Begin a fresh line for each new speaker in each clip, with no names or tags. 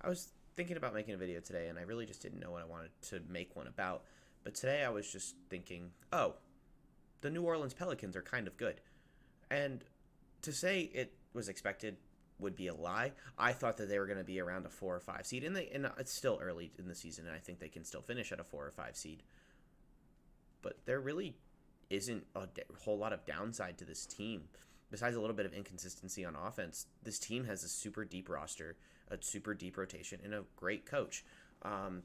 I was thinking about making a video today, and I really just didn't know what I wanted to make one about. But today I was just thinking, oh, the New Orleans Pelicans are kind of good. And to say it was expected would be a lie. I thought that they were going to be around a 4 or 5 seed, and it's still early in the season, and I think they can still finish at a 4 or 5 seed. But there really isn't a whole lot of downside to this team. Besides a little bit of inconsistency on offense, this team has a super deep roster, a super deep rotation, and a great coach. Um,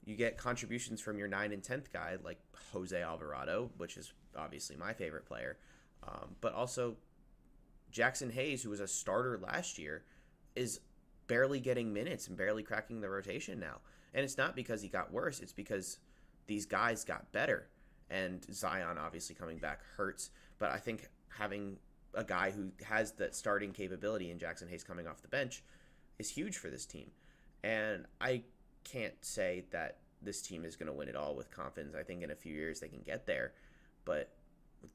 you get contributions from your 9 and 10th guy like Jose Alvarado, which is obviously my favorite player, but also Jackson Hayes, who was a starter last year, is barely getting minutes and barely cracking the rotation now. And it's not because he got worse, it's because these guys got better. And Zion obviously coming back hurts, but I think having a guy who has that starting capability in Jackson Hayes coming off the bench is huge for this team. And I can't say that this team is going to win it all with confidence. I think in a few years they can get there, but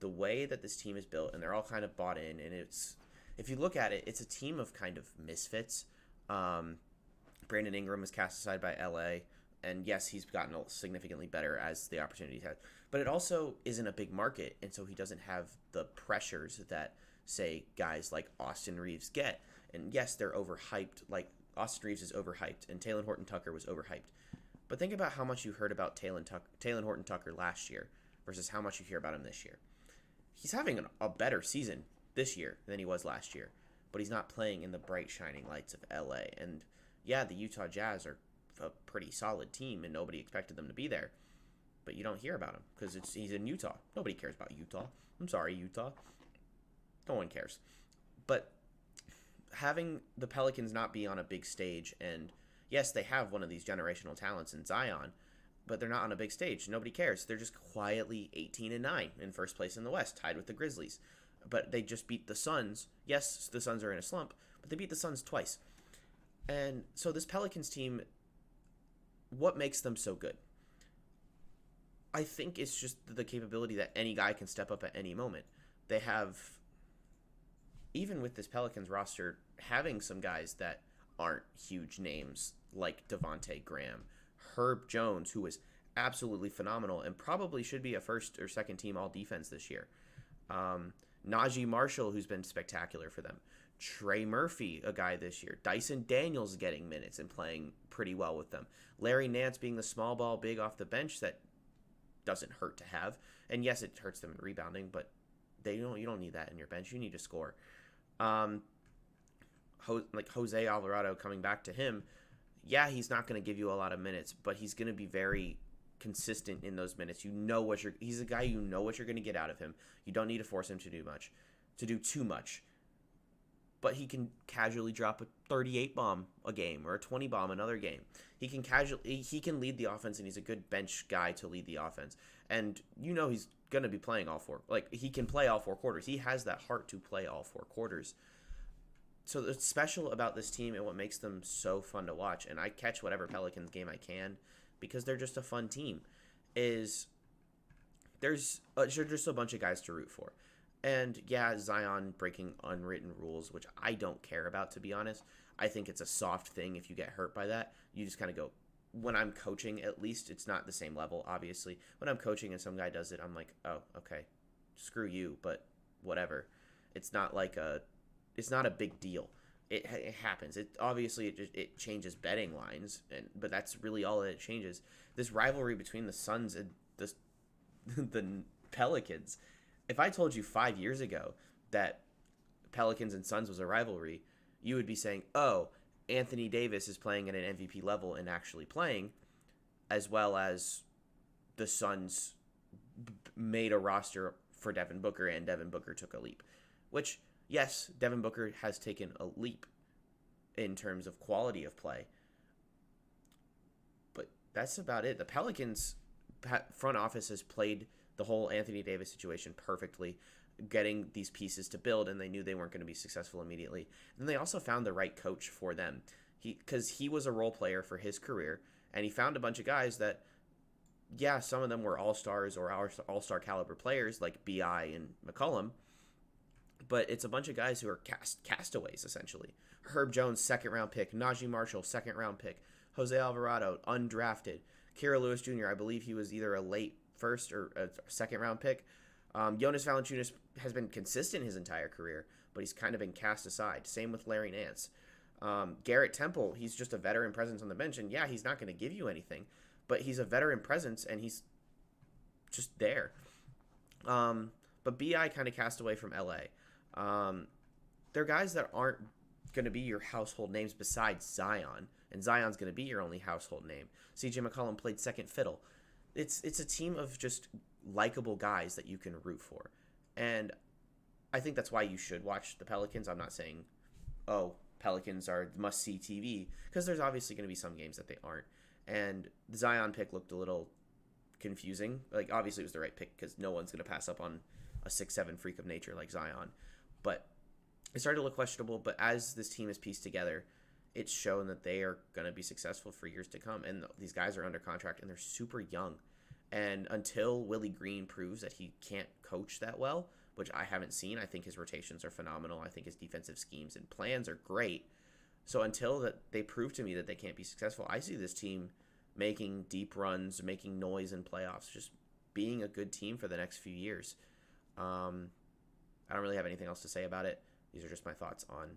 the way that this team is built, and they're all kind of bought in, and it's, if you look at it, it's a team of kind of misfits. Brandon Ingram was cast aside by LA, and yes, he's gotten significantly better as the opportunities have, but it also isn't a big market, and so he doesn't have the pressures that, say, guys like Austin Reeves get. And yes, they're overhyped. Like, Austin Reeves is overhyped, and Taylor Horton Tucker was overhyped. But think about how much you heard about Taylor Horton Tucker last year versus how much you hear about him this year. He's having a better season this year than he was last year, but he's not playing in the bright, shining lights of LA. And yeah, the Utah Jazz are a pretty solid team, and nobody expected them to be there. But you don't hear about him because he's in Utah. Nobody cares about Utah. I'm sorry, Utah. No one cares. But having the Pelicans not be on a big stage, and yes, they have one of these generational talents in Zion, but they're not on a big stage. Nobody cares. They're just quietly 18-9 in first place in the West, tied with the Grizzlies. But they just beat the Suns. Yes, the Suns are in a slump, but they beat the Suns twice. And so this Pelicans team, what makes them so good? I think it's just the capability that any guy can step up at any moment. They have, even with this Pelicans roster, having some guys that aren't huge names like Devonte Graham, Herb Jones, who was absolutely phenomenal and probably should be a first or second team all defense this year. Najee Marshall, who's been spectacular for them. Trey Murphy, a guy this year. Dyson Daniels getting minutes and playing pretty well with them. Larry Nance being the small ball big off the bench that doesn't hurt to have. And yes, it hurts them in rebounding, but you don't need that in your bench. You need to score. Like Jose Alvarado, coming back to him, yeah, he's not going to give you a lot of minutes, but he's going to be very consistent in those minutes. He's a guy, you know what you're going to get out of him. You don't need to force him to do too much. But he can casually drop a 38 bomb a game or a 20 bomb another game. He can lead the offense, and he's a good bench guy to lead the offense. And he's going to be playing all four. Like, he can play all 4 quarters. He has that heart to play all 4 quarters. So what's special about this team and what makes them so fun to watch, and I catch whatever Pelicans game I can because they're just a fun team, is there's just a bunch of guys to root for. And yeah, Zion breaking unwritten rules, which I don't care about, to be honest. I think it's a soft thing if you get hurt by that. You just kind of go, when I'm coaching, at least, it's not the same level, obviously. When I'm coaching and some guy does it, I'm like, oh, okay, screw you, but whatever. It's not a big deal. It happens. It changes betting lines, but that's really all that it changes. This rivalry between the Suns and the Pelicans. If I told you 5 years ago that Pelicans and Suns was a rivalry, you would be saying, oh, Anthony Davis is playing at an MVP level and actually playing, as well as the Suns made a roster for Devin Booker, and Devin Booker took a leap. Which, yes, Devin Booker has taken a leap in terms of quality of play, but that's about it. The Pelicans front office has played the whole Anthony Davis situation perfectly, getting these pieces to build, and they knew they weren't going to be successful immediately. And then they also found the right coach for them. Because he was a role player for his career, and he found a bunch of guys that, yeah, some of them were all-stars or all-star caliber players like B.I. and McCollum, but it's a bunch of guys who are castaways essentially. Herb Jones, second round pick. Najee Marshall, second round pick. Jose Alvarado, undrafted. Kira Lewis Jr., I believe he was either a late first or a second round pick. Jonas Valanciunas has been consistent his entire career, but he's kind of been cast aside. Same with Larry Nance. Garrett Temple, he's just a veteran presence on the bench, and yeah, he's not going to give you anything, but he's a veteran presence, and he's just there. But BI kind of cast away from LA. They're guys that aren't going to be your household names besides Zion, and Zion's going to be your only household name. CJ McCollum played second fiddle. It's a team of just likable guys that you can root for, and I think that's why you should watch the Pelicans. I'm not saying, oh, Pelicans are must-see TV, because there's obviously going to be some games that they aren't, and the Zion pick looked a little confusing. Like, obviously it was the right pick because no one's going to pass up on a 6'7" freak of nature like Zion, but it started to look questionable. But as this team is pieced together, it's shown that they are going to be successful for years to come, and these guys are under contract and they're super young, and until Willie Green proves that he can't coach that well, which I haven't seen. I think his rotations are phenomenal. I think his defensive schemes and plans are great. So until that they prove to me that they can't be successful, I see this team making deep runs, making noise in playoffs, just being a good team for the next few years. I don't really have anything else to say about it. These are just my thoughts on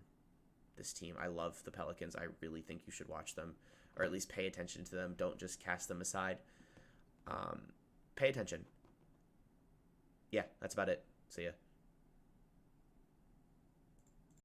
this team. I love the Pelicans. I really think you should watch them, or at least pay attention to them. Don't just cast them aside. Pay attention. Yeah, that's about it. See ya.